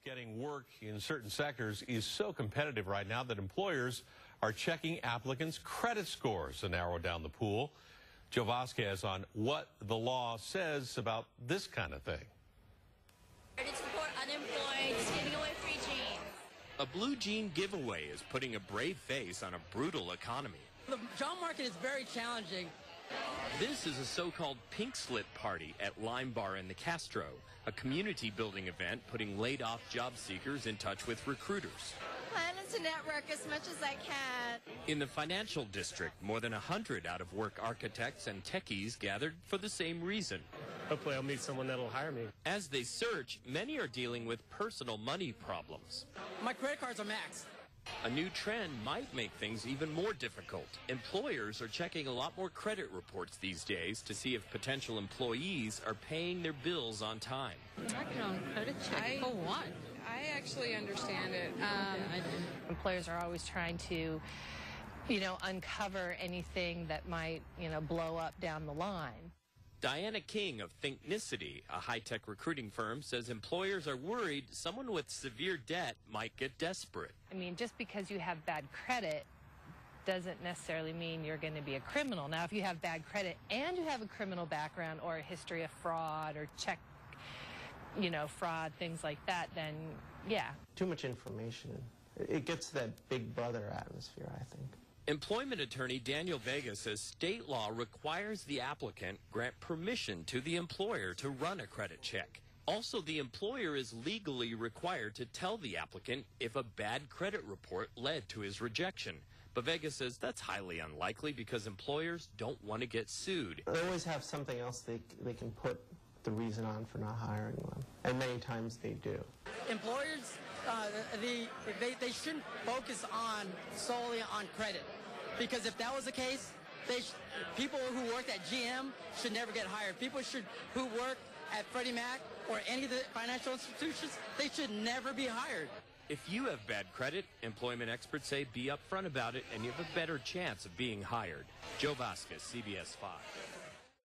Getting work in certain sectors is so competitive right now that employers are checking applicants' credit scores to narrow down the pool. Joe Vasquez on what the law says about this kind of thing. To support unemployed, just giving away free jeans. A blue jean giveaway is putting a brave face on a brutal economy. The job market is very challenging. This is a so-called pink slip party at Lime Bar in the Castro, a community building event putting laid-off job seekers in touch with recruiters. Planning to network as much as I can. In the financial district, more than 100 out-of-work architects and techies gathered for the same reason. Hopefully I'll meet someone that'll hire me. As they search, many are dealing with personal money problems. My credit cards are maxed. A new trend might make things even more difficult. Employers are checking a lot more credit reports these days to see if potential employees are paying their bills on time. Checking on credit check for what? I actually understand it. Employers are always trying to, uncover anything that might, blow up down the line. Diana King of Thinknicity, a high-tech recruiting firm, says employers are worried someone with severe debt might get desperate. Just because you have bad credit doesn't necessarily mean you're going to be a criminal. Now, if you have bad credit and you have a criminal background or a history of fraud or check, fraud, things like that, then yeah. Too much information. It gets that big brother atmosphere, I think. Employment attorney Daniel Vega says state law requires the applicant grant permission to the employer to run a credit check. Also, the employer is legally required to tell the applicant if a bad credit report led to his rejection. But Vega says that's highly unlikely because employers don't want to get sued. They always have something else they can put the reason on for not hiring them, and many times they do. Employers, they shouldn't focus solely on credit, because if that was the case, people who worked at GM should never get hired. People who work at Freddie Mac or any of the financial institutions, they should never be hired. If you have bad credit, employment experts say be upfront about it and you have a better chance of being hired. Joe Vasquez, CBS5.